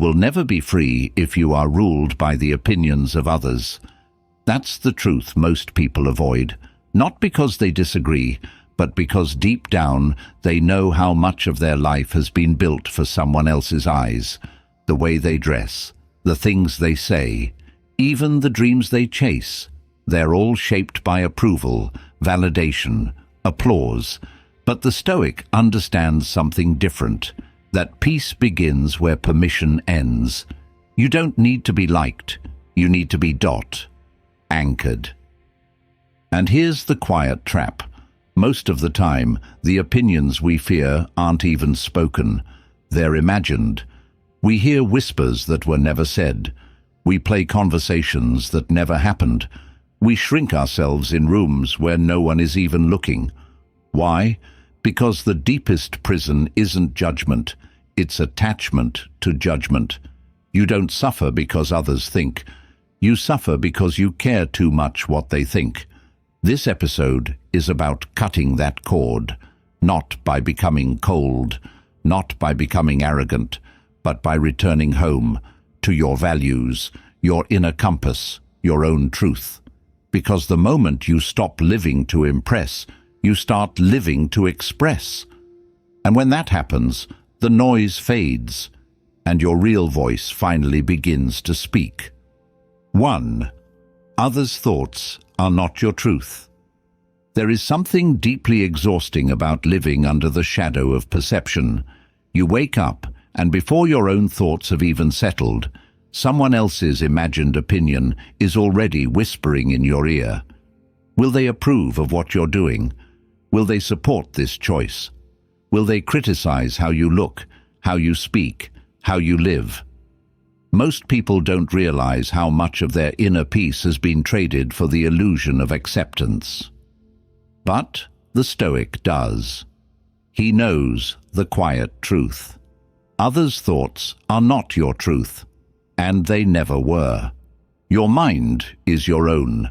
will never be free if you are ruled by the opinions of others. That's the truth most people avoid, not because they disagree, but because deep down they know how much of their life has been built for someone else's eyes. The way they dress, the things they say, even the dreams they chase, they're all shaped by approval, validation, applause. But the Stoic understands something different, that peace begins where permission ends. You don't need to be liked, you need to be anchored. And here's the quiet trap. Most of the time, the opinions we fear aren't even spoken. They're imagined. We hear whispers that were never said. We play conversations that never happened. We shrink ourselves in rooms where no one is even looking. Why? Because the deepest prison isn't judgment, it's attachment to judgment. You don't suffer because others think. You suffer because you care too much what they think. This episode is about cutting that cord, not by becoming cold, not by becoming arrogant, but by returning home to your values, your inner compass, your own truth. Because the moment you stop living to impress, you start living to express. And when that happens, the noise fades, and your real voice finally begins to speak. 1. Others' thoughts are not your truth. There is something deeply exhausting about living under the shadow of perception. You wake up, and before your own thoughts have even settled, someone else's imagined opinion is already whispering in your ear. Will they approve of what you're doing? Will they support this choice? Will they criticize how you look, how you speak, how you live? Most people don't realize how much of their inner peace has been traded for the illusion of acceptance. But the Stoic does. He knows the quiet truth. Others' thoughts are not your truth, and they never were. Your mind is your own,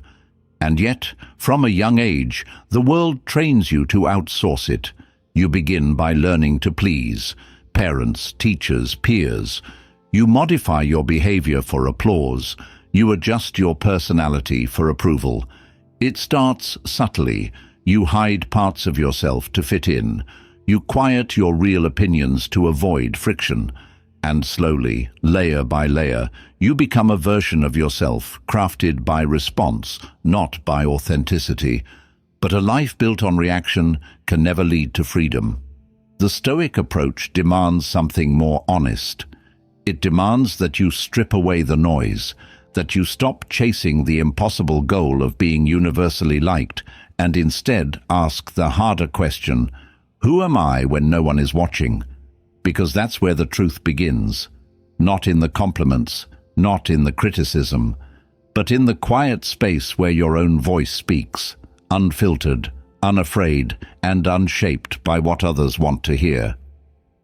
and yet, from a young age, the world trains you to outsource it. You begin by learning to please parents, teachers, peers. You modify your behavior for applause. You adjust your personality for approval. It starts subtly. You hide parts of yourself to fit in. You quiet your real opinions to avoid friction. And slowly, layer by layer, you become a version of yourself crafted by response, not by authenticity. But a life built on reaction can never lead to freedom. The Stoic approach demands something more honest. It demands that you strip away the noise, that you stop chasing the impossible goal of being universally liked, and instead ask the harder question, who am I when no one is watching? Because that's where the truth begins, not in the compliments, not in the criticism, but in the quiet space where your own voice speaks, unfiltered, unafraid, and unshaped by what others want to hear.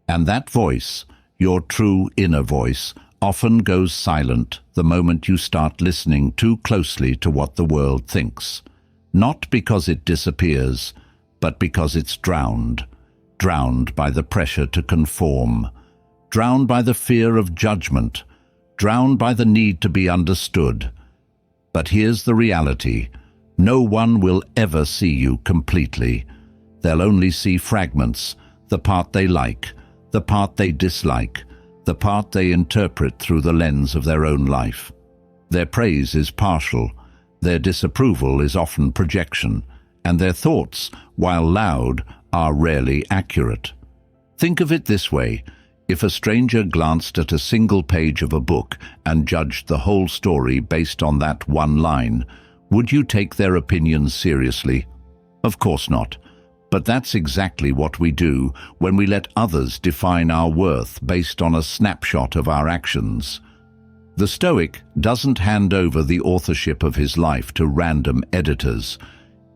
And that voice, your true inner voice, often goes silent the moment you start listening too closely to what the world thinks. Not because it disappears, but because it's drowned by the pressure to conform, drowned by the fear of judgment, drowned by the need to be understood. But here's the reality. No one will ever see you completely. They'll only see fragments, the part they like, the part they dislike, the part they interpret through the lens of their own life. Their praise is partial, their disapproval is often projection, and their thoughts, while loud, are rarely accurate. Think of it this way. If a stranger glanced at a single page of a book and judged the whole story based on that one line, would you take their opinions seriously? Of course not. But that's exactly what we do when we let others define our worth based on a snapshot of our actions. The Stoic doesn't hand over the authorship of his life to random editors.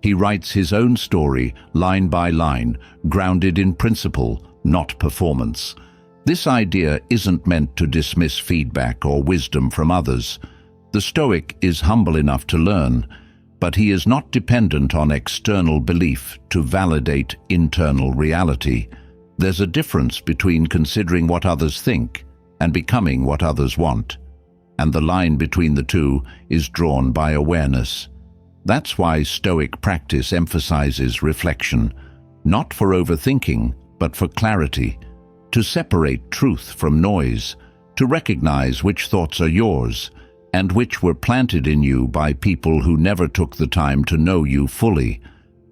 He writes his own story, line by line, grounded in principle, not performance. This idea isn't meant to dismiss feedback or wisdom from others. The Stoic is humble enough to learn, but he is not dependent on external belief to validate internal reality. There's a difference between considering what others think and becoming what others want. And the line between the two is drawn by awareness. That's why Stoic practice emphasizes reflection, not for overthinking, but for clarity, to separate truth from noise, to recognize which thoughts are yours and which were planted in you by people who never took the time to know you fully.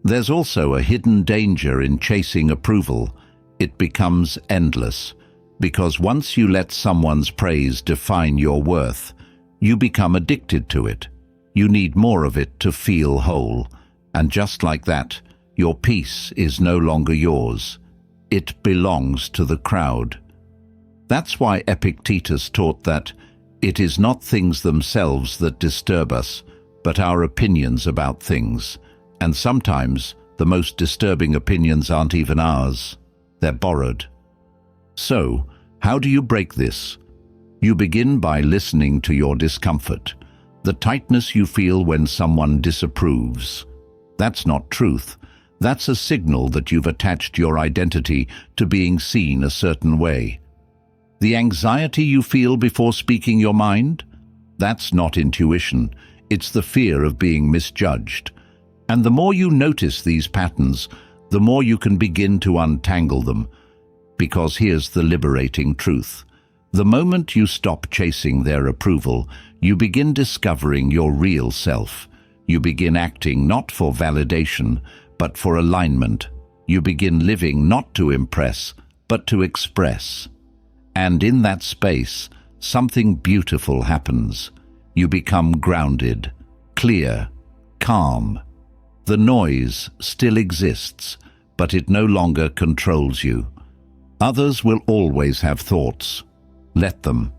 There's also a hidden danger in chasing approval. It becomes endless, because once you let someone's praise define your worth, you become addicted to it. You need more of it to feel whole, and just like that, your peace is no longer yours. It belongs to the crowd. That's why Epictetus taught that it is not things themselves that disturb us, but our opinions about things. And sometimes the most disturbing opinions aren't even ours. They're borrowed. So, how do you break this? You begin by listening to your discomfort, the tightness you feel when someone disapproves. That's not truth. That's a signal that you've attached your identity to being seen a certain way. The anxiety you feel before speaking your mind? That's not intuition. It's the fear of being misjudged. And the more you notice these patterns, the more you can begin to untangle them. Because here's the liberating truth. The moment you stop chasing their approval, you begin discovering your real self. You begin acting not for validation, but for alignment. You begin living not to impress, but to express. And in that space, something beautiful happens. You become grounded, clear, calm. The noise still exists, but it no longer controls you. Others will always have thoughts. Let them.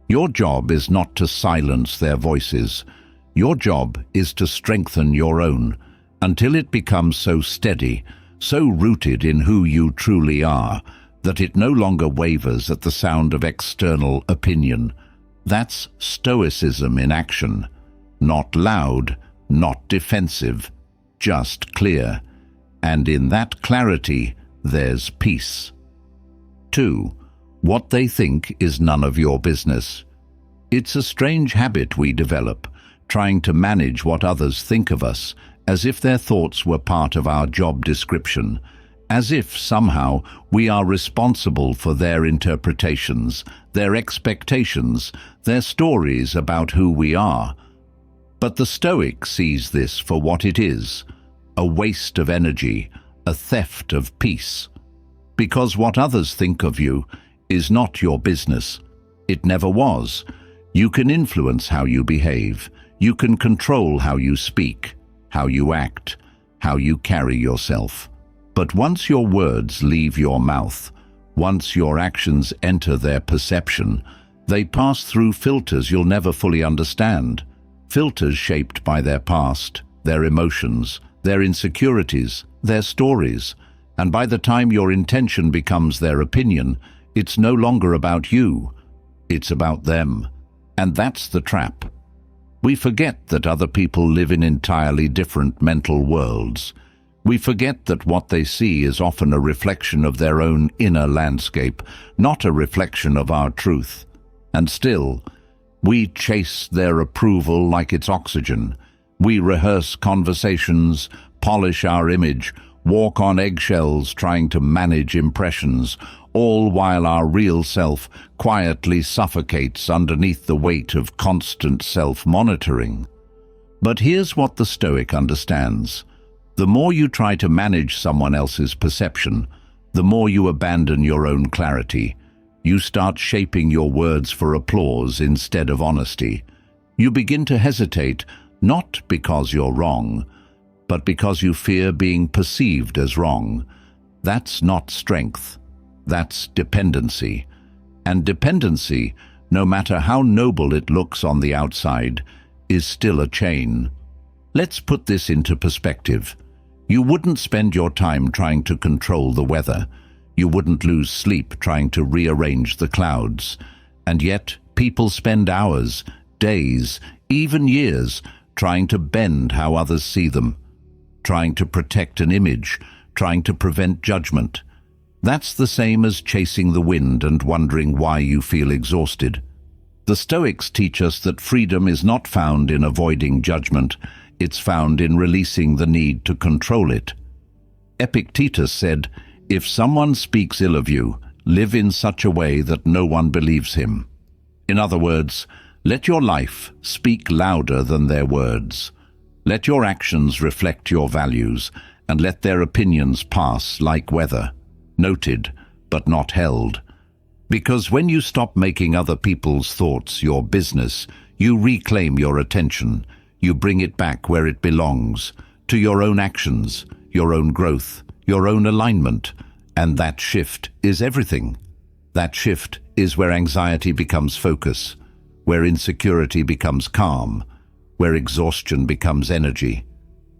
Your job is not to silence their voices. Your job is to strengthen your own, until it becomes so steady, so rooted in who you truly are, that it no longer wavers at the sound of external opinion. That's Stoicism in action. Not loud, not defensive, just clear. And in that clarity, there's peace. 2. What they think is none of your business. It's a strange habit we develop, trying to manage what others think of us, as if their thoughts were part of our job description, as if somehow we are responsible for their interpretations, their expectations, their stories about who we are. But the Stoic sees this for what it is, a waste of energy, a theft of peace. Because what others think of you is not your business. It never was. You can influence how you behave. You can control how you speak, how you act, how you carry yourself. But once your words leave your mouth, once your actions enter their perception, they pass through filters you'll never fully understand. Filters shaped by their past, their emotions, their insecurities, their stories. And by the time your intention becomes their opinion, it's no longer about you. It's about them. And that's the trap. We forget that other people live in entirely different mental worlds. We forget that what they see is often a reflection of their own inner landscape, not a reflection of our truth. And still, we chase their approval like it's oxygen. We rehearse conversations, polish our image, walk on eggshells trying to manage impressions, all while our real self quietly suffocates underneath the weight of constant self-monitoring. But here's what the Stoic understands. The more you try to manage someone else's perception, the more you abandon your own clarity. You start shaping your words for applause instead of honesty. You begin to hesitate, not because you're wrong, but because you fear being perceived as wrong. That's not strength. That's dependency. And dependency, no matter how noble it looks on the outside, is still a chain. Let's put this into perspective. You wouldn't spend your time trying to control the weather. You wouldn't lose sleep trying to rearrange the clouds. And yet, people spend hours, days, even years, trying to bend how others see them, trying to protect an image, trying to prevent judgment. That's the same as chasing the wind and wondering why you feel exhausted. The Stoics teach us that freedom is not found in avoiding judgment, it's found in releasing the need to control it. Epictetus said, "If someone speaks ill of you, live in such a way that no one believes him." In other words, let your life speak louder than their words. Let your actions reflect your values, and let their opinions pass like weather, noted but not held. Because when you stop making other people's thoughts your business, you reclaim your attention, you bring it back where it belongs, to your own actions, your own growth, your own alignment, and that shift is everything. That shift is where anxiety becomes focus, where insecurity becomes calm, where exhaustion becomes energy.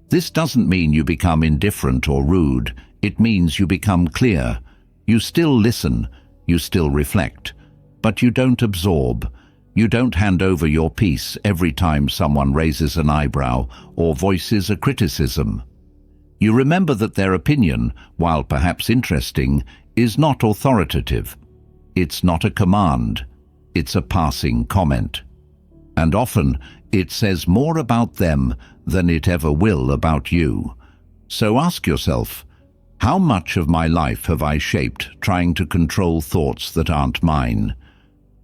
This doesn't mean you become indifferent or rude, it means you become clear. You still listen, you still reflect, but you don't absorb. You don't hand over your peace every time someone raises an eyebrow or voices a criticism. You remember that their opinion, while perhaps interesting, is not authoritative. It's not a command, it's a passing comment. And often, it says more about them than it ever will about you. So ask yourself, how much of my life have I shaped trying to control thoughts that aren't mine?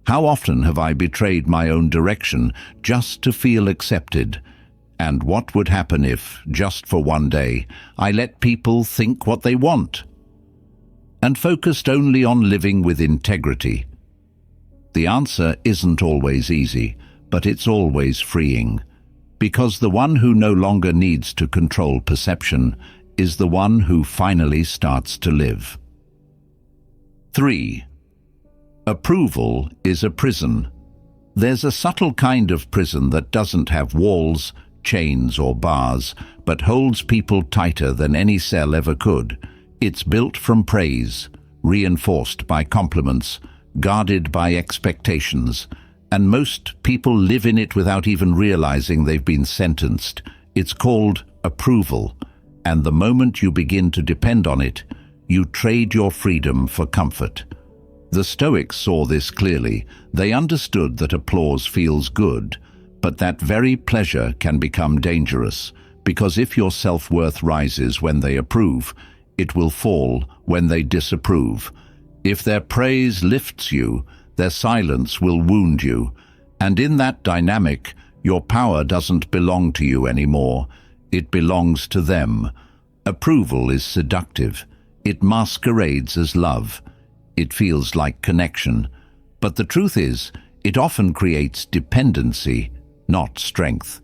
How often have I betrayed my own direction just to feel accepted? And what would happen if, just for one day, I let people think what they want and focused only on living with integrity? The answer isn't always easy, but it's always freeing, because the one who no longer needs to control perception is the one who finally starts to live. 3. Approval is a prison. There's a subtle kind of prison that doesn't have walls, chains or bars, but holds people tighter than any cell ever could. It's built from praise, reinforced by compliments, guarded by expectations, and most people live in it without even realizing they've been sentenced. It's called approval, and the moment you begin to depend on it, you trade your freedom for comfort. The Stoics saw this clearly. They understood that applause feels good, but that very pleasure can become dangerous, because if your self-worth rises when they approve, it will fall when they disapprove. If their praise lifts you, their silence will wound you, and in that dynamic, your power doesn't belong to you anymore. It belongs to them. Approval is seductive. It masquerades as love. It feels like connection. But the truth is, it often creates dependency, not strength.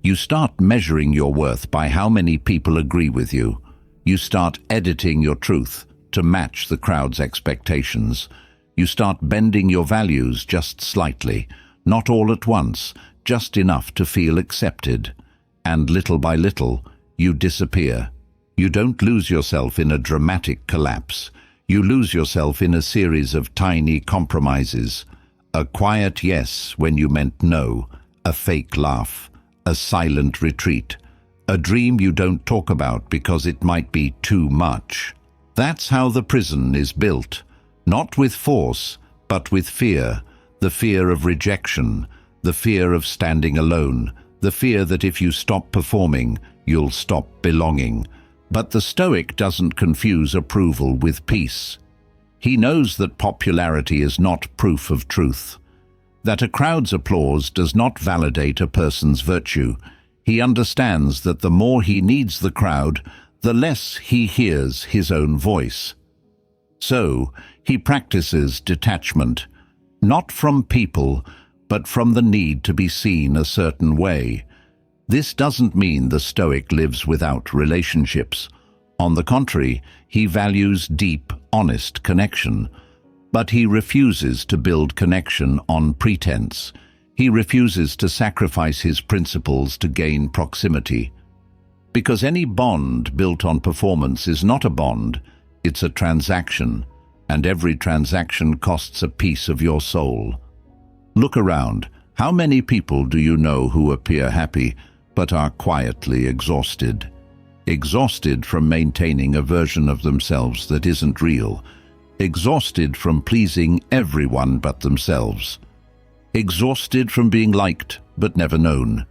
You start measuring your worth by how many people agree with you. You start editing your truth to match the crowd's expectations. You start bending your values just slightly, not all at once, just enough to feel accepted. And little by little, you disappear. You don't lose yourself in a dramatic collapse. You lose yourself in a series of tiny compromises. A quiet yes when you meant no, a fake laugh, a silent retreat, a dream you don't talk about because it might be too much. That's how the prison is built, not with force, but with fear, the fear of rejection, the fear of standing alone, the fear that if you stop performing, you'll stop belonging. But the Stoic doesn't confuse approval with peace. He knows that popularity is not proof of truth, that a crowd's applause does not validate a person's virtue. He understands that the more he needs the crowd, the less he hears his own voice. So, he practices detachment, not from people, but from the need to be seen a certain way. This doesn't mean the Stoic lives without relationships. On the contrary, he values deep, honest connection. But he refuses to build connection on pretense. He refuses to sacrifice his principles to gain proximity. Because any bond built on performance is not a bond, it's a transaction, and every transaction costs a piece of your soul. Look around. How many people do you know who appear happy, but are quietly exhausted? exhausted from maintaining a version of themselves that isn't real, exhausted from pleasing everyone but themselves, exhausted from being liked but never known.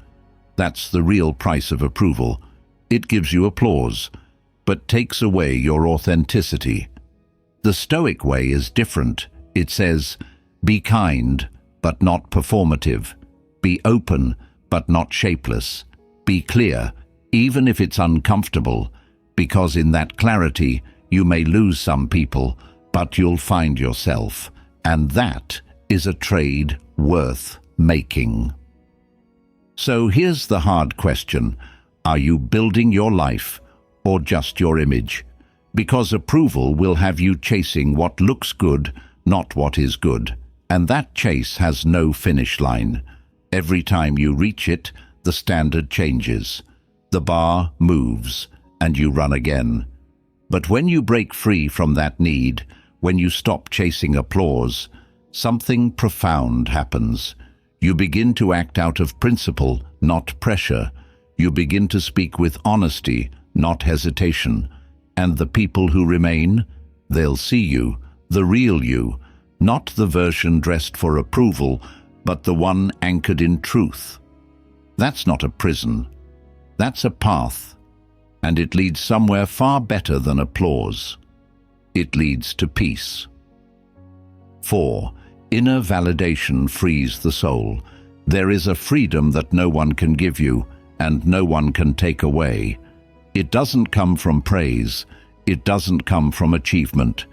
That's the real price of approval. It gives you applause, but takes away your authenticity. The Stoic way is different. It says, be kind, but not performative. Be open, but not shapeless. Be clear, even if it's uncomfortable, because in that clarity you may lose some people, but you'll find yourself, and that is a trade worth making. So here's the hard question. Are you building your life or just your image? Because approval will have you chasing what looks good, not what is good. And that chase has no finish line. Every time you reach it, the standard changes. The bar moves, and you run again. But when you break free from that need, when you stop chasing applause, something profound happens. You begin to act out of principle, not pressure. You begin to speak with honesty, not hesitation. And the people who remain, they'll see you, the real you, not the version dressed for approval, but the one anchored in truth. That's not a prison. That's a path, and it leads somewhere far better than applause. It leads to peace. 4. Inner validation frees the soul. There is a freedom that no one can give you, and no one can take away. It doesn't come from praise. It doesn't come from achievement.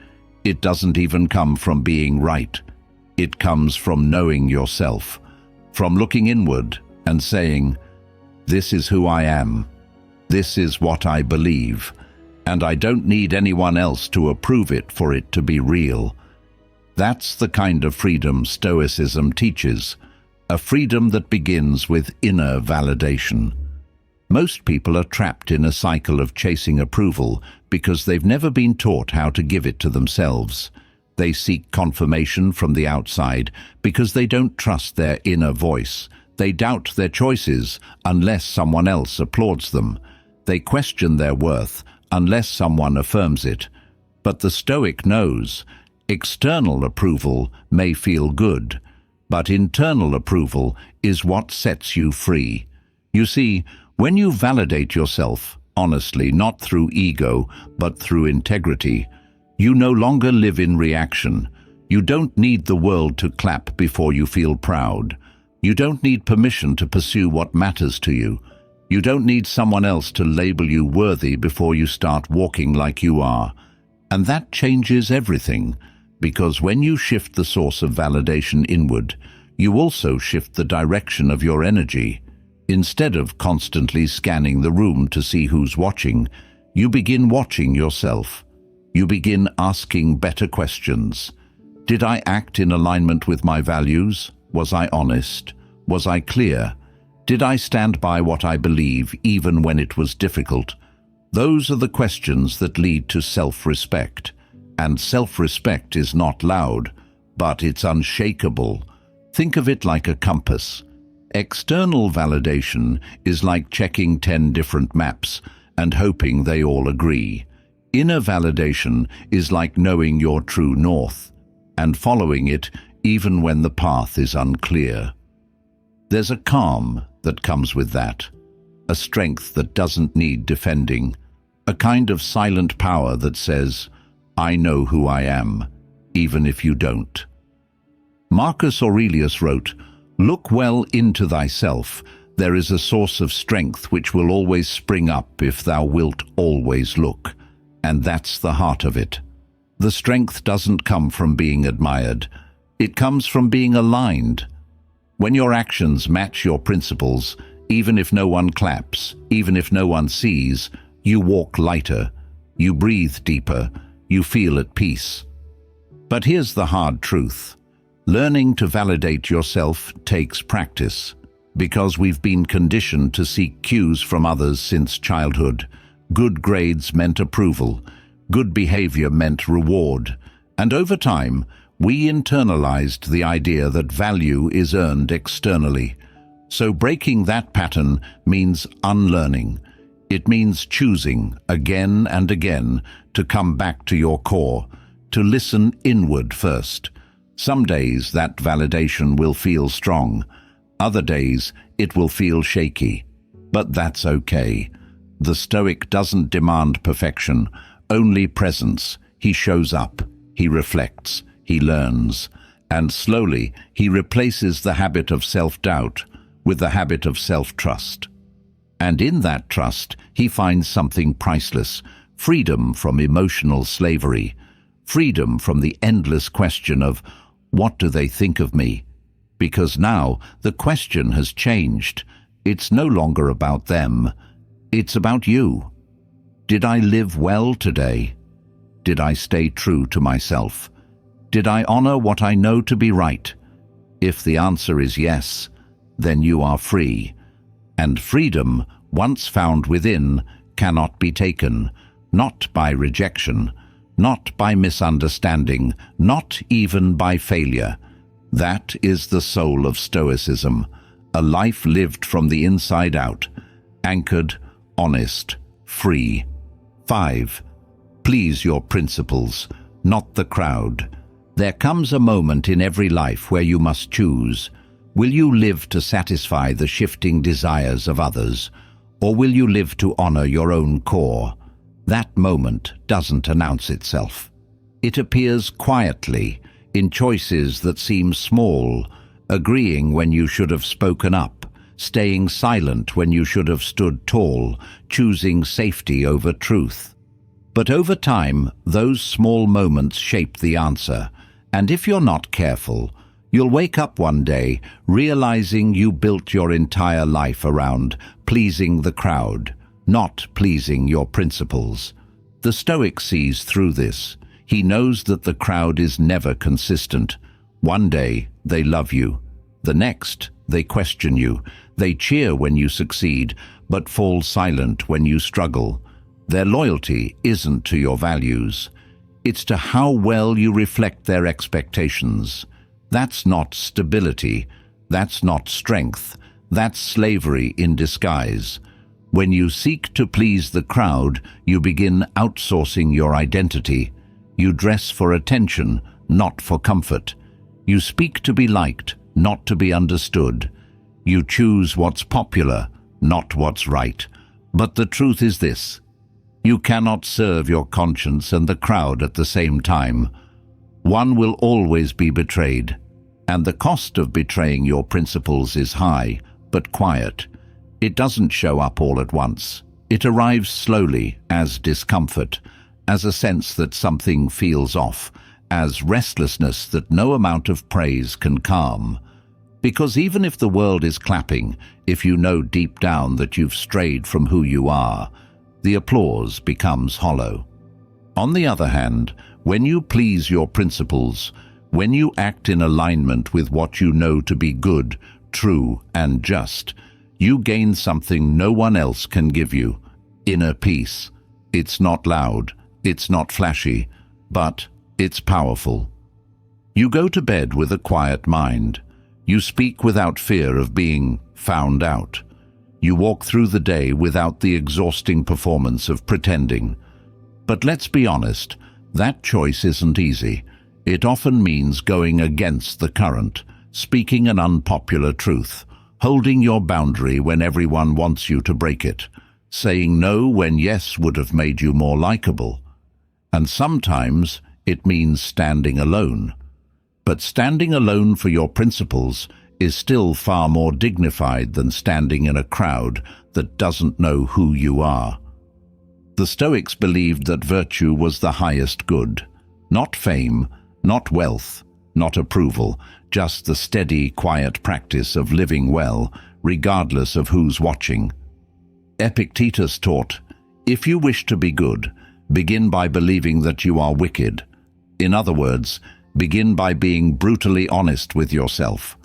It doesn't even come from being right. It comes from knowing yourself, from looking inward and saying, this is who I am. This is what I believe, and I don't need anyone else to approve it for it to be real. That's the kind of freedom Stoicism teaches, a freedom that begins with inner validation. Most people are trapped in a cycle of chasing approval because they've never been taught how to give it to themselves. They seek confirmation from the outside because they don't trust their inner voice. They doubt their choices unless someone else applauds them. They question their worth unless someone affirms it. But the Stoic knows external approval may feel good, but internal approval is what sets you free. You see, when you validate yourself, honestly, not through ego, but through integrity, you no longer live in reaction. You don't need the world to clap before you feel proud. You don't need permission to pursue what matters to you. You don't need someone else to label you worthy before you start walking like you are. And that changes everything, because when you shift the source of validation inward, you also shift the direction of your energy. Instead of constantly scanning the room to see who's watching, you begin watching yourself. You begin asking better questions. Did I act in alignment with my values? Was I honest? Was I clear? Did I stand by what I believe even when it was difficult? Those are the questions that lead to self-respect. And self-respect is not loud, but it's unshakable. Think of it like a compass. External validation is like checking 10 different maps and hoping they all agree. Inner validation is like knowing your true north and following it even when the path is unclear. There's a calm that comes with that, a strength that doesn't need defending, a kind of silent power that says, I know who I am, even if you don't. Marcus Aurelius wrote, look well into thyself. There is a source of strength which will always spring up if thou wilt always look. And that's the heart of it. The strength doesn't come from being admired. It comes from being aligned. When your actions match your principles, even if no one claps, even if no one sees, you walk lighter, you breathe deeper, you feel at peace. But here's the hard truth. Learning to validate yourself takes practice, because we've been conditioned to seek cues from others since childhood. Good grades meant approval, good behavior meant reward, and over time, we internalized the idea that value is earned externally. So breaking that pattern means unlearning. It means choosing, again and again, to come back to your core, to listen inward first. Some days that validation will feel strong. Other days it will feel shaky. But that's okay. The Stoic doesn't demand perfection, only presence. He shows up, he reflects, he learns, and slowly he replaces the habit of self-doubt with the habit of self-trust. And in that trust, he finds something priceless: freedom from emotional slavery, freedom from the endless question of, what do they think of me? Because now the question has changed. It's no longer about them. It's about you. Did I live well today? Did I stay true to myself? Did I honor what I know to be right? If the answer is yes, then you are free. And freedom, once found within, cannot be taken, not by rejection, not by misunderstanding, not even by failure. That is the soul of Stoicism, a life lived from the inside out, anchored, honest, free. 5. Please your principles, not the crowd. There comes a moment in every life where you must choose. Will you live to satisfy the shifting desires of others, or will you live to honor your own core? That moment doesn't announce itself. It appears quietly, in choices that seem small, agreeing when you should have spoken up, staying silent when you should have stood tall, choosing safety over truth. But over time, those small moments shape the answer, and if you're not careful, you'll wake up one day realizing you built your entire life around pleasing the crowd, not pleasing your principles. The Stoic sees through this. He knows that the crowd is never consistent. One day, they love you. The next, they question you. They cheer when you succeed, but fall silent when you struggle. Their loyalty isn't to your values. It's to how well you reflect their expectations. That's not stability. That's not strength. That's slavery in disguise. When you seek to please the crowd, you begin outsourcing your identity. You dress for attention, not for comfort. You speak to be liked, not to be understood. You choose what's popular, not what's right. But the truth is this: you cannot serve your conscience and the crowd at the same time. One will always be betrayed, and the cost of betraying your principles is high, but quiet. It doesn't show up all at once. It arrives slowly, as discomfort, as a sense that something feels off, as restlessness that no amount of praise can calm. Because even if the world is clapping, if you know deep down that you've strayed from who you are, the applause becomes hollow. On the other hand, when you please your principles, when you act in alignment with what you know to be good, true, and just, you gain something no one else can give you: inner peace. It's not loud, it's not flashy, but it's powerful. You go to bed with a quiet mind. You speak without fear of being found out. You walk through the day without the exhausting performance of pretending. But let's be honest, that choice isn't easy. It often means going against the current, speaking an unpopular truth, holding your boundary when everyone wants you to break it, saying no when yes would have made you more likable. And sometimes it means standing alone. But standing alone for your principles is still far more dignified than standing in a crowd that doesn't know who you are. The Stoics believed that virtue was the highest good. Not fame, not wealth, not approval, just the steady, quiet practice of living well, regardless of who's watching. Epictetus taught, if you wish to be good, begin by believing that you are wicked. In other words, begin by being brutally honest with yourself.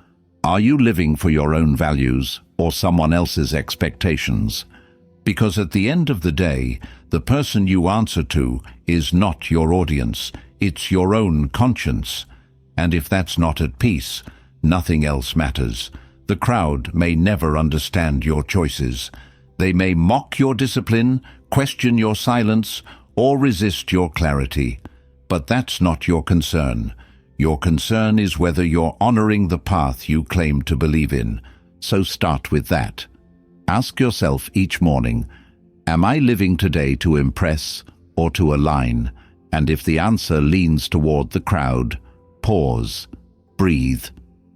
Are you living for your own values or someone else's expectations? Because at the end of the day, the person you answer to is not your audience, it's your own conscience. And if that's not at peace, nothing else matters. The crowd may never understand your choices. They may mock your discipline, question your silence, or resist your clarity. But that's not your concern. Your concern is whether you're honoring the path you claim to believe in. So start with that. Ask yourself each morning, am I living today to impress or to align? And if the answer leans toward the crowd, pause, breathe,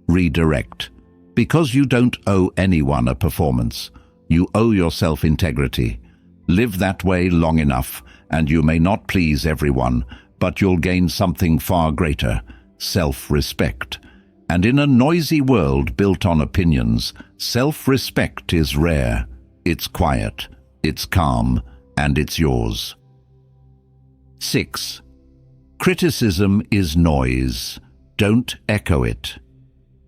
redirect. Because you don't owe anyone a performance. You owe yourself integrity. Live that way long enough, and you may not please everyone, but you'll gain something far greater, self-respect. And in a noisy world built on opinions, self-respect is rare. It's quiet, it's calm, and it's yours. 6. Criticism is noise. Don't echo it.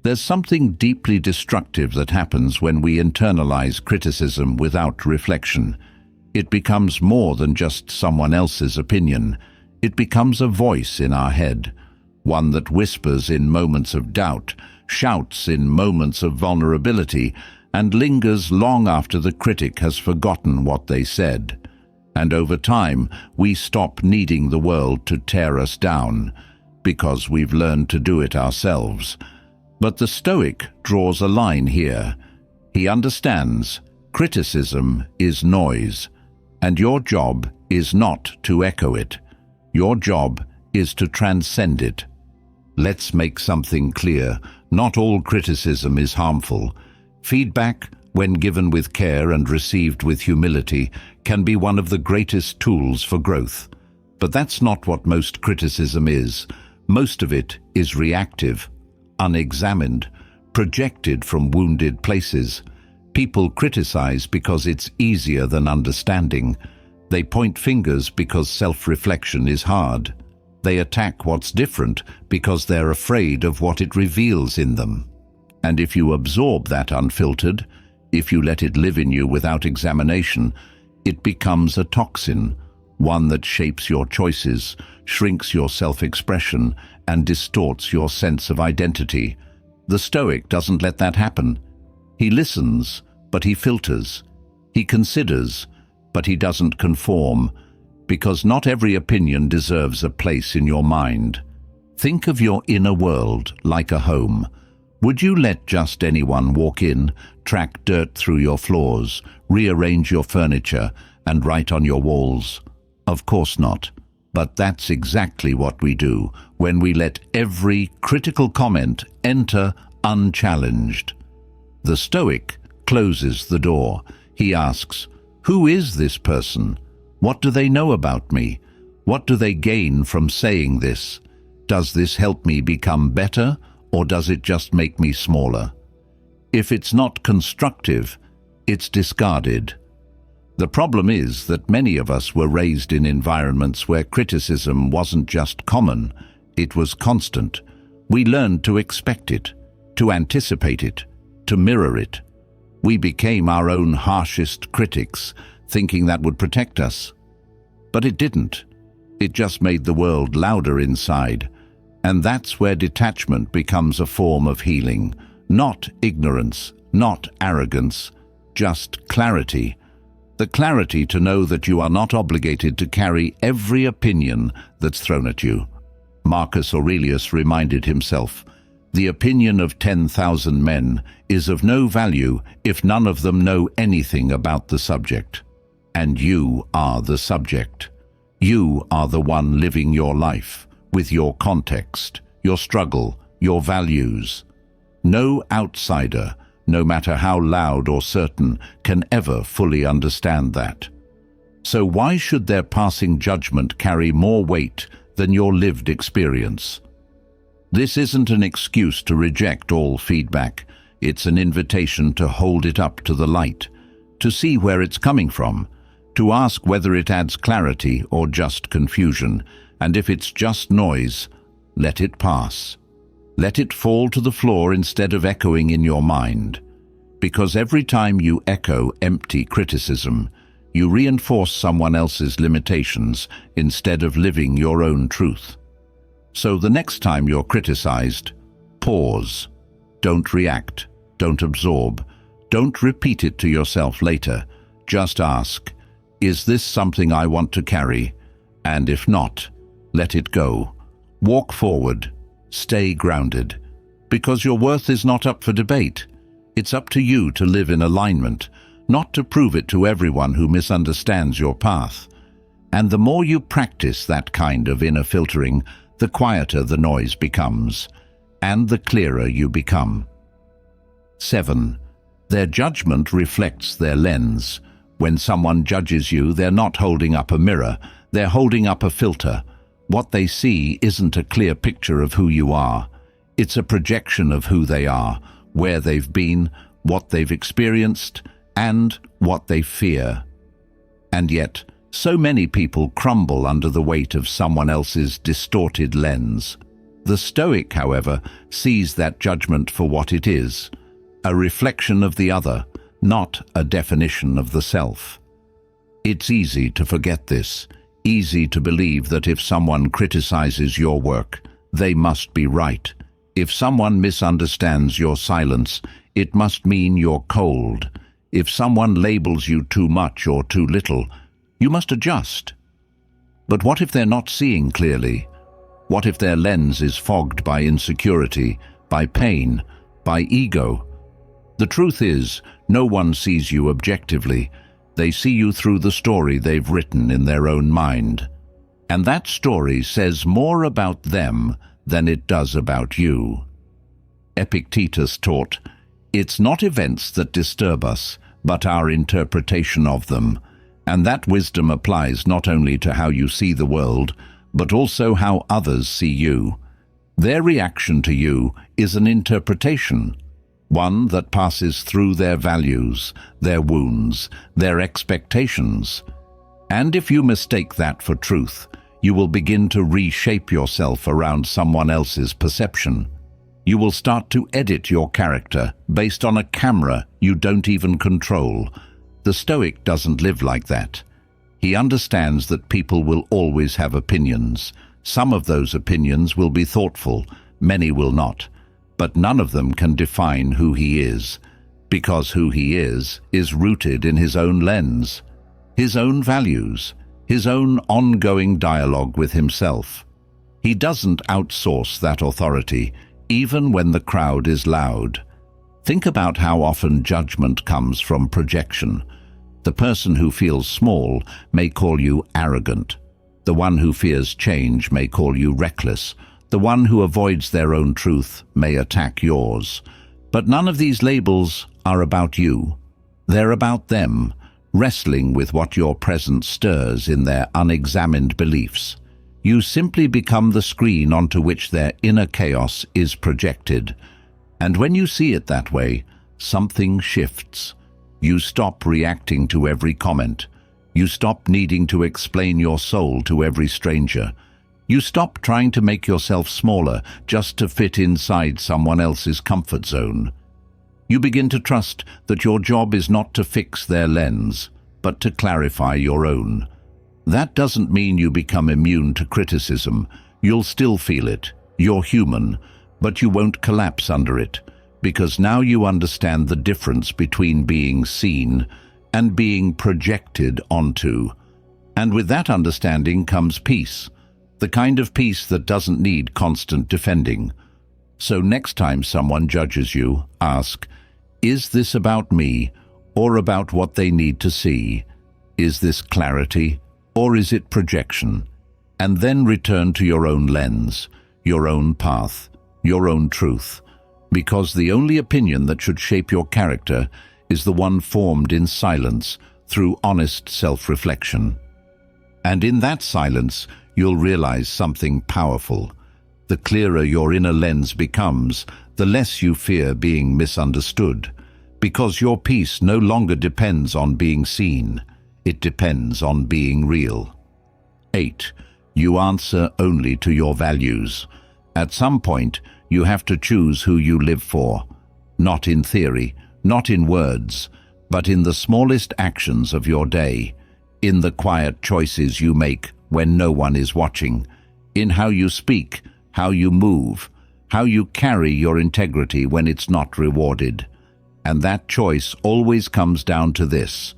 There's something deeply destructive that happens when we internalize criticism without reflection. It becomes more than just someone else's opinion. It becomes a voice in our head, one that whispers in moments of doubt, shouts in moments of vulnerability, and lingers long after the critic has forgotten what they said. And over time, we stop needing the world to tear us down, because we've learned to do it ourselves. But the Stoic draws a line here. He understands criticism is noise, and your job is not to echo it. Your job is to transcend it. Let's make something clear. Not all criticism is harmful. Feedback, when given with care and received with humility, can be one of the greatest tools for growth. But that's not what most criticism is. Most of it is reactive, unexamined, projected from wounded places. People criticize because it's easier than understanding. They point fingers because self-reflection is hard. They attack what's different because they're afraid of what it reveals in them. And if you absorb that unfiltered, if you let it live in you without examination, it becomes a toxin, one that shapes your choices, shrinks your self-expression, and distorts your sense of identity. The Stoic doesn't let that happen. He listens, but he filters. He considers, but he doesn't conform, because not every opinion deserves a place in your mind. Think of your inner world like a home. Would you let just anyone walk in, track dirt through your floors, rearrange your furniture, and write on your walls? Of course not. But that's exactly what we do when we let every critical comment enter unchallenged. The Stoic closes the door. He asks, who is this person? What do they know about me? What do they gain from saying this? Does this help me become better, or does it just make me smaller? If it's not constructive, it's discarded. The problem is that many of us were raised in environments where criticism wasn't just common, it was constant. We learned to expect it, to anticipate it, to mirror it. We became our own harshest critics, thinking that would protect us. But it didn't. It just made the world louder inside. And that's where detachment becomes a form of healing. Not ignorance, not arrogance, just clarity. The clarity to know that you are not obligated to carry every opinion that's thrown at you. Marcus Aurelius reminded himself, the opinion of 10,000 men is of no value if none of them know anything about the subject. And you are the subject. You are the one living your life, with your context, your struggle, your values. No outsider, no matter how loud or certain, can ever fully understand that. So why should their passing judgment carry more weight than your lived experience? This isn't an excuse to reject all feedback. It's an invitation to hold it up to the light, to see where it's coming from, to ask whether it adds clarity or just confusion, and if it's just noise, let it pass. Let it fall to the floor instead of echoing in your mind. Because every time you echo empty criticism, you reinforce someone else's limitations instead of living your own truth. So the next time you're criticized, pause. Don't react. Don't absorb. Don't repeat it to yourself later. Just ask, is this something I want to carry? And if not, let it go. Walk forward. Stay grounded. Because your worth is not up for debate. It's up to you to live in alignment, not to prove it to everyone who misunderstands your path. And the more you practice that kind of inner filtering, the quieter the noise becomes, and the clearer you become. 7. Their judgment reflects their lens. When someone judges you, they're not holding up a mirror, they're holding up a filter. What they see isn't a clear picture of who you are. It's a projection of who they are, where they've been, what they've experienced, and what they fear. And yet, so many people crumble under the weight of someone else's distorted lens. The Stoic, however, sees that judgment for what it is, a reflection of the other, not a definition of the self. It's easy to forget this, easy to believe that if someone criticizes your work, they must be right. If someone misunderstands your silence, it must mean you're cold. If someone labels you too much or too little, you must adjust. But what if they're not seeing clearly? What if their lens is fogged by insecurity, by pain, by ego? The truth is, no one sees you objectively. They see you through the story they've written in their own mind. And that story says more about them than it does about you. Epictetus taught, "It's not events that disturb us, but our interpretation of them." And that wisdom applies not only to how you see the world, but also how others see you. Their reaction to you is an interpretation, one that passes through their values, their wounds, their expectations. And if you mistake that for truth, you will begin to reshape yourself around someone else's perception. You will start to edit your character based on a camera you don't even control. The Stoic doesn't live like that. He understands that people will always have opinions. Some of those opinions will be thoughtful, many will not. But none of them can define who he is, because who he is rooted in his own lens, his own values, his own ongoing dialogue with himself. He doesn't outsource that authority, even when the crowd is loud. Think about how often judgment comes from projection. The person who feels small may call you arrogant. The one who fears change may call you reckless. The one who avoids their own truth may attack yours. But none of these labels are about you. They're about them, wrestling with what your presence stirs in their unexamined beliefs. You simply become the screen onto which their inner chaos is projected. And when you see it that way, something shifts. You stop reacting to every comment. You stop needing to explain your soul to every stranger. You stop trying to make yourself smaller just to fit inside someone else's comfort zone. You begin to trust that your job is not to fix their lens, but to clarify your own. That doesn't mean you become immune to criticism. You'll still feel it. You're human, but you won't collapse under it, because now you understand the difference between being seen and being projected onto. And with that understanding comes peace, the kind of peace that doesn't need constant defending. So next time someone judges you, ask, is this about me or about what they need to see? Is this clarity or is it projection? And then return to your own lens, your own path, your own truth, because the only opinion that should shape your character is the one formed in silence through honest self-reflection. And in that silence, you'll realize something powerful. The clearer your inner lens becomes, the less you fear being misunderstood, because your peace no longer depends on being seen. It depends on being real. 8. You answer only to your values. At some point, you have to choose who you live for, not in theory, not in words, but in the smallest actions of your day, in the quiet choices you make when no one is watching, in how you speak, how you move, how you carry your integrity when it's not rewarded. And that choice always comes down to this: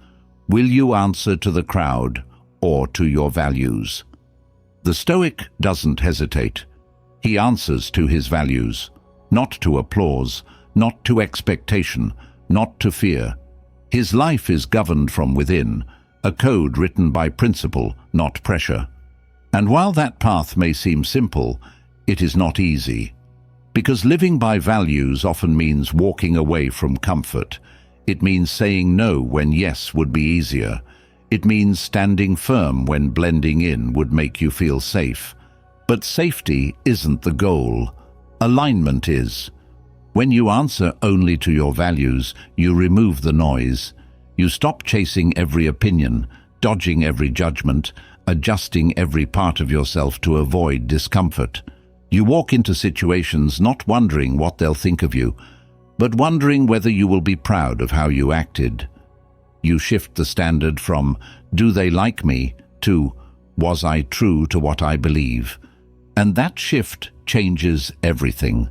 Will you answer to the crowd or to your values? The Stoic doesn't hesitate. He answers to his values, not to applause, not to expectation, not to fear. His life is governed from within, a code written by principle, not pressure. And while that path may seem simple, it is not easy. Because living by values often means walking away from comfort. It means saying no when yes would be easier. It means standing firm when blending in would make you feel safe. But safety isn't the goal. Alignment is. When you answer only to your values, you remove the noise. You stop chasing every opinion, dodging every judgment, adjusting every part of yourself to avoid discomfort. You walk into situations not wondering what they'll think of you, but wondering whether you will be proud of how you acted. You shift the standard from, "Do they like me?" to, "Was I true to what I believe?" And that shift changes everything.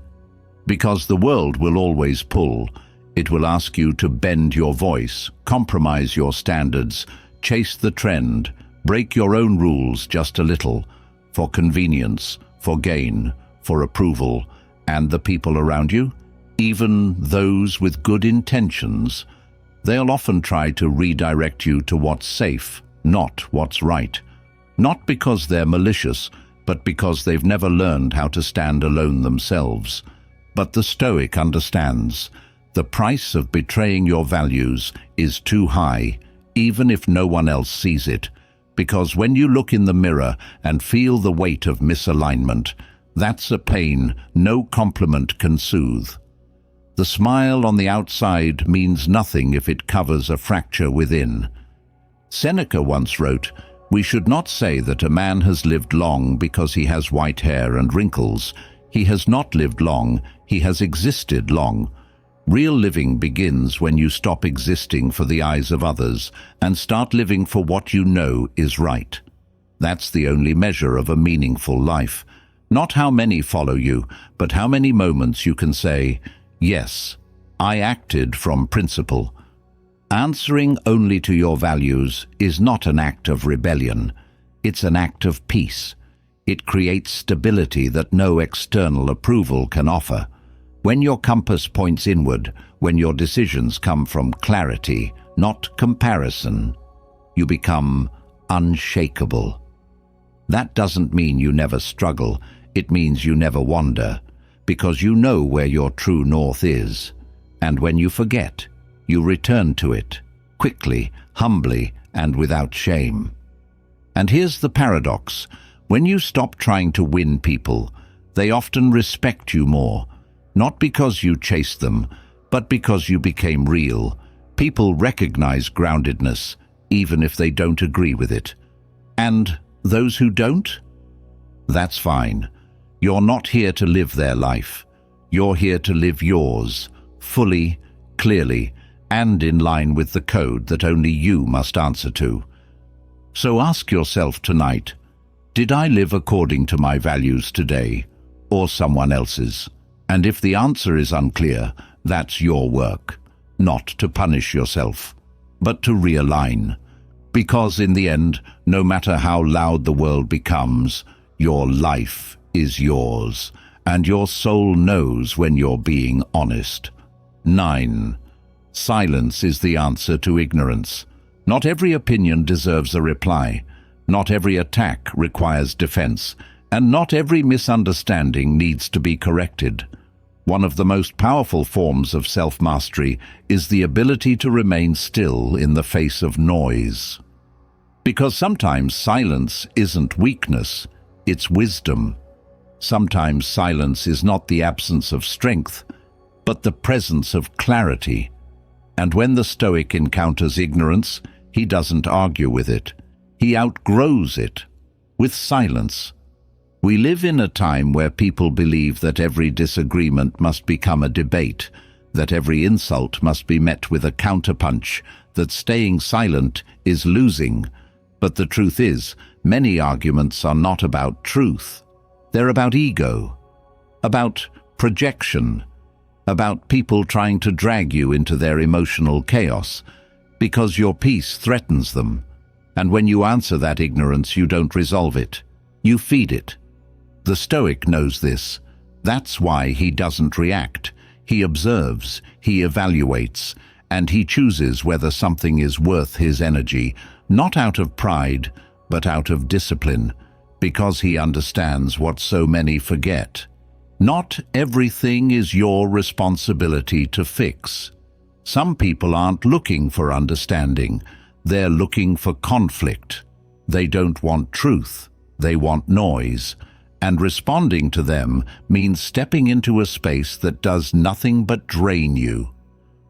Because the world will always pull. It will ask you to bend your voice, compromise your standards, chase the trend, break your own rules just a little, for convenience, for gain, for approval, and the people around you, even those with good intentions, they'll often try to redirect you to what's safe, not what's right. Not because they're malicious, but because they've never learned how to stand alone themselves. But the Stoic understands the price of betraying your values is too high, even if no one else sees it, because when you look in the mirror and feel the weight of misalignment, that's a pain no compliment can soothe. The smile on the outside means nothing if it covers a fracture within. Seneca once wrote, "We should not say that a man has lived long because he has white hair and wrinkles. He has not lived long, he has existed long." Real living begins when you stop existing for the eyes of others and start living for what you know is right. That's the only measure of a meaningful life. Not how many follow you, but how many moments you can say, "Yes, I acted from principle." Answering only to your values is not an act of rebellion. It's an act of peace. It creates stability that no external approval can offer. When your compass points inward, when your decisions come from clarity, not comparison, you become unshakable. That doesn't mean you never struggle. It means you never wander, because you know where your true north is. And when you forget, you return to it, quickly, humbly, and without shame. And here's the paradox. When you stop trying to win people, they often respect you more, not because you chased them, but because you became real. People recognize groundedness, even if they don't agree with it. And those who don't? That's fine. You're not here to live their life. You're here to live yours, fully, clearly, and in line with the code that only you must answer to. So ask yourself tonight, did I live according to my values today, or someone else's? And if the answer is unclear, that's your work, not to punish yourself, but to realign. Because in the end, no matter how loud the world becomes, your life is yours, and your soul knows when you're being honest. 9. Silence is the answer to ignorance. Not every opinion deserves a reply. Not every attack requires defense, and not every misunderstanding needs to be corrected. One of the most powerful forms of self-mastery is the ability to remain still in the face of noise. Because sometimes silence isn't weakness, it's wisdom. Sometimes silence is not the absence of strength, but the presence of clarity. And when the Stoic encounters ignorance, he doesn't argue with it. He outgrows it with silence. We live in a time where people believe that every disagreement must become a debate, that every insult must be met with a counterpunch, that staying silent is losing. But the truth is, many arguments are not about truth. They're about ego, about projection, about people trying to drag you into their emotional chaos. Because your peace threatens them. And when you answer that ignorance, you don't resolve it. You feed it. The Stoic knows this. That's why he doesn't react. He observes, he evaluates, and he chooses whether something is worth his energy, not out of pride, but out of discipline, because he understands what so many forget. Not everything is your responsibility to fix. Some people aren't looking for understanding. They're looking for conflict. They don't want truth. They want noise. And responding to them means stepping into a space that does nothing but drain you.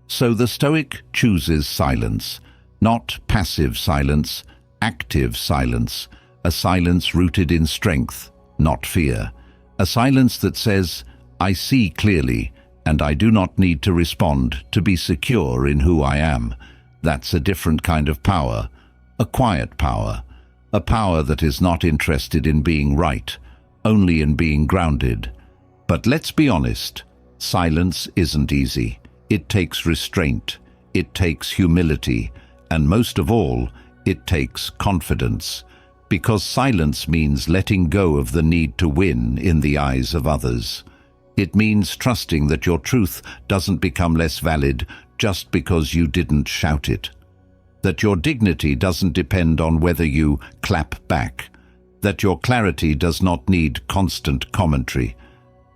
So the Stoic chooses silence, not passive silence, active silence, a silence rooted in strength, not fear, a silence that says, I see clearly, and I do not need to respond to be secure in who I am. That's a different kind of power, a quiet power, a power that is not interested in being right, only in being grounded. But let's be honest, silence isn't easy. It takes restraint, it takes humility, and most of all, it takes confidence. Because silence means letting go of the need to win in the eyes of others. It means trusting that your truth doesn't become less valid just because you didn't shout it. That your dignity doesn't depend on whether you clap back. That your clarity does not need constant commentary.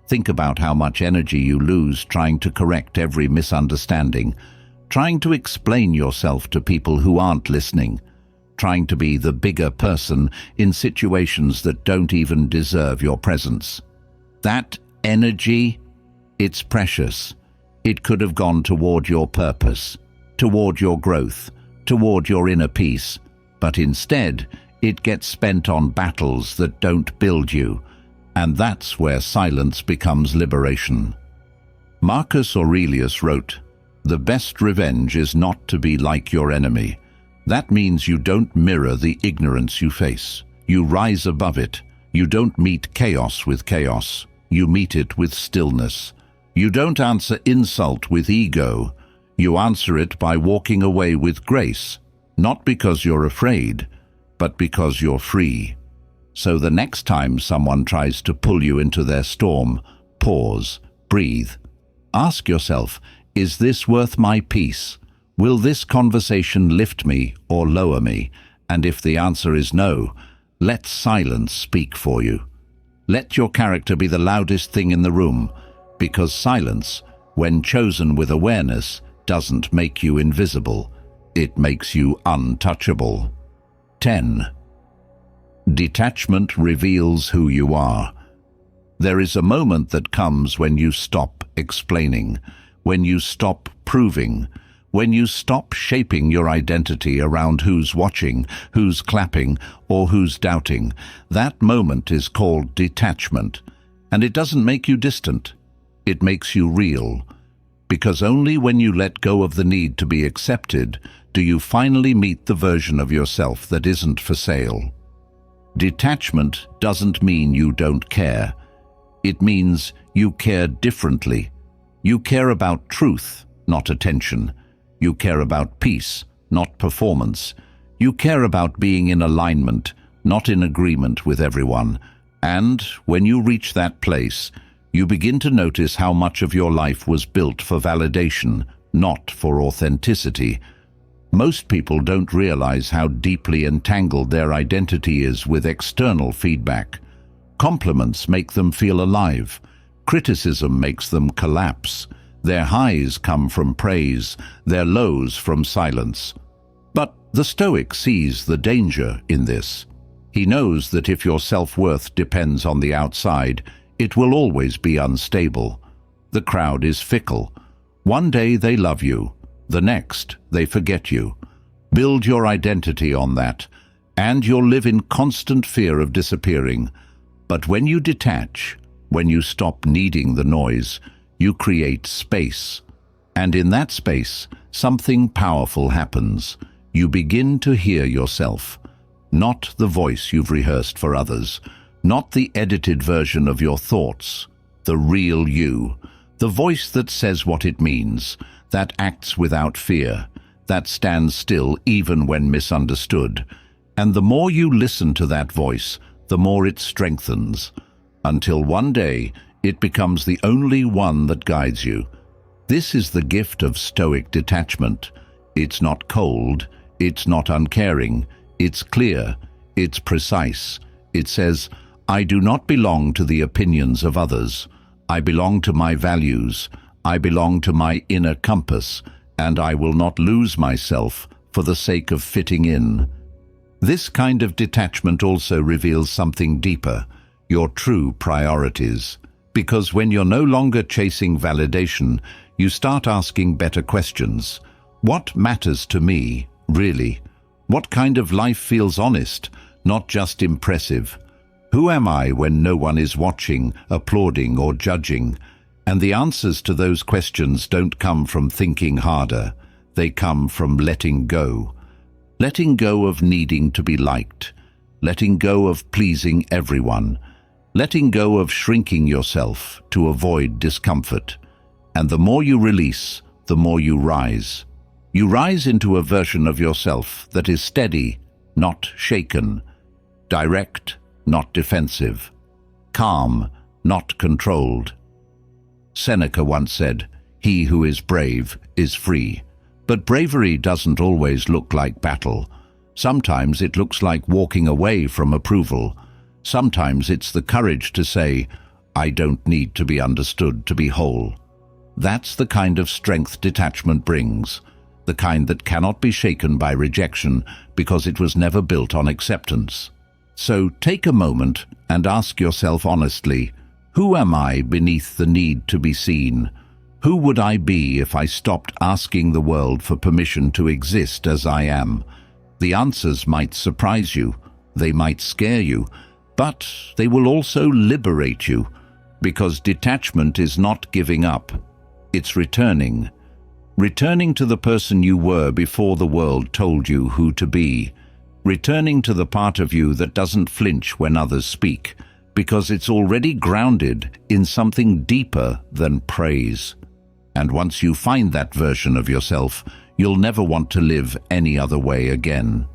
Think about how much energy you lose trying to correct every misunderstanding, trying to explain yourself to people who aren't listening, trying to be the bigger person in situations that don't even deserve your presence. That energy, it's precious. It could have gone toward your purpose, toward your growth, toward your inner peace, but instead, it gets spent on battles that don't build you, and that's where silence becomes liberation. Marcus Aurelius wrote, "The best revenge is not to be like your enemy." That means you don't mirror the ignorance you face. You rise above it. You don't meet chaos with chaos. You meet it with stillness. You don't answer insult with ego. You answer it by walking away with grace, not because you're afraid, but because you're free. So the next time someone tries to pull you into their storm, pause, breathe. Ask yourself, is this worth my peace? Will this conversation lift me or lower me? And if the answer is no, let silence speak for you. Let your character be the loudest thing in the room, because silence, when chosen with awareness, doesn't make you invisible. It makes you untouchable. 10. Detachment reveals who you are. There is a moment that comes when you stop explaining, when you stop proving, when you stop shaping your identity around who's watching, who's clapping, or who's doubting. That moment is called detachment, and it doesn't make you distant. It makes you real, because only when you let go of the need to be accepted do you finally meet the version of yourself that isn't for sale. Detachment doesn't mean you don't care. It means you care differently. You care about truth, not attention. You care about peace, not performance. You care about being in alignment, not in agreement with everyone. And when you reach that place, you begin to notice how much of your life was built for validation, not for authenticity. Most people don't realize how deeply entangled their identity is with external feedback. Compliments make them feel alive. Criticism makes them collapse. Their highs come from praise, their lows from silence. But the Stoic sees the danger in this. He knows that if your self-worth depends on the outside, it will always be unstable. The crowd is fickle. One day they love you, the next they forget you. Build your identity on that, and you'll live in constant fear of disappearing. But when you detach, when you stop needing the noise, you create space. And in that space, something powerful happens. You begin to hear yourself, not the voice you've rehearsed for others, not the edited version of your thoughts, the real you, the voice that says what it means, that acts without fear, that stands still even when misunderstood. And the more you listen to that voice, the more it strengthens, until one day it becomes the only one that guides you. This is the gift of Stoic detachment. It's not cold, it's not uncaring, it's clear, it's precise. It says, I do not belong to the opinions of others. I belong to my values. I belong to my inner compass, and I will not lose myself for the sake of fitting in. This kind of detachment also reveals something deeper, your true priorities. Because when you're no longer chasing validation, you start asking better questions. What matters to me, really? What kind of life feels honest, not just impressive? Who am I when no one is watching, applauding, or judging? And the answers to those questions don't come from thinking harder. They come from letting go. Letting go of needing to be liked. Letting go of pleasing everyone. Letting go of shrinking yourself to avoid discomfort. And the more you release, the more you rise. You rise into a version of yourself that is steady, not shaken. Direct, not defensive. Calm, not controlled. Seneca once said, "He who is brave is free." But bravery doesn't always look like battle. Sometimes it looks like walking away from approval. Sometimes it's the courage to say, I don't need to be understood to be whole. That's the kind of strength detachment brings, the kind that cannot be shaken by rejection because it was never built on acceptance. So take a moment and ask yourself honestly, who am I beneath the need to be seen? Who would I be if I stopped asking the world for permission to exist as I am? The answers might surprise you, they might scare you, but they will also liberate you, because detachment is not giving up, it's returning. Returning to the person you were before the world told you who to be. Returning to the part of you that doesn't flinch when others speak, because it's already grounded in something deeper than praise. And once you find that version of yourself, you'll never want to live any other way again.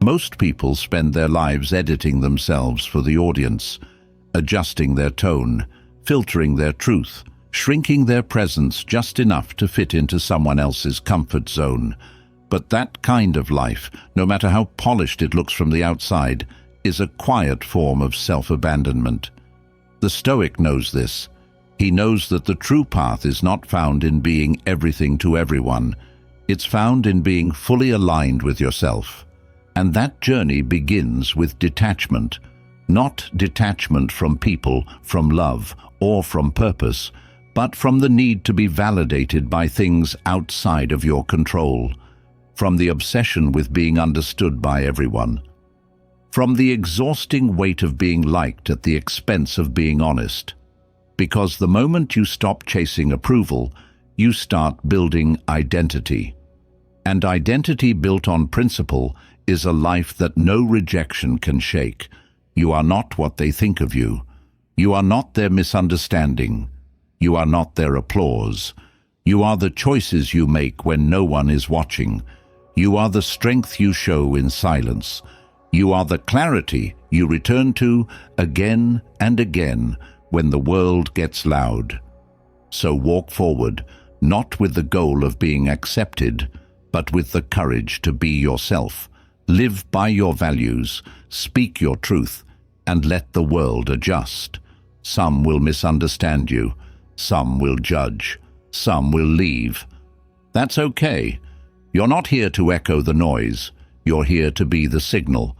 Most people spend their lives editing themselves for the audience, adjusting their tone, filtering their truth, shrinking their presence just enough to fit into someone else's comfort zone. But that kind of life, no matter how polished it looks from the outside, is a quiet form of self-abandonment. The Stoic knows this. He knows that the true path is not found in being everything to everyone. It's found in being fully aligned with yourself. And that journey begins with detachment. Not detachment from people, from love, or from purpose, but from the need to be validated by things outside of your control. From the obsession with being understood by everyone. From the exhausting weight of being liked at the expense of being honest. Because the moment you stop chasing approval, you start building identity. And identity built on principle is a life that no rejection can shake. You are not what they think of you. You are not their misunderstanding. You are not their applause. You are the choices you make when no one is watching. You are the strength you show in silence. You are the clarity you return to again and again when the world gets loud. So walk forward, not with the goal of being accepted, but with the courage to be yourself. Live by your values, speak your truth, and let the world adjust. Some will misunderstand you, some will judge, some will leave. That's okay. You're not here to echo the noise, you're here to be the signal.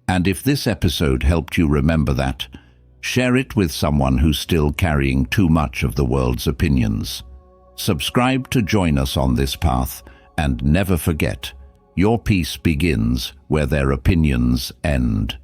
And if this episode helped you remember that, share it with someone who's still carrying too much of the world's opinions. Subscribe to join us on this path, and never forget, your peace begins where their opinions end.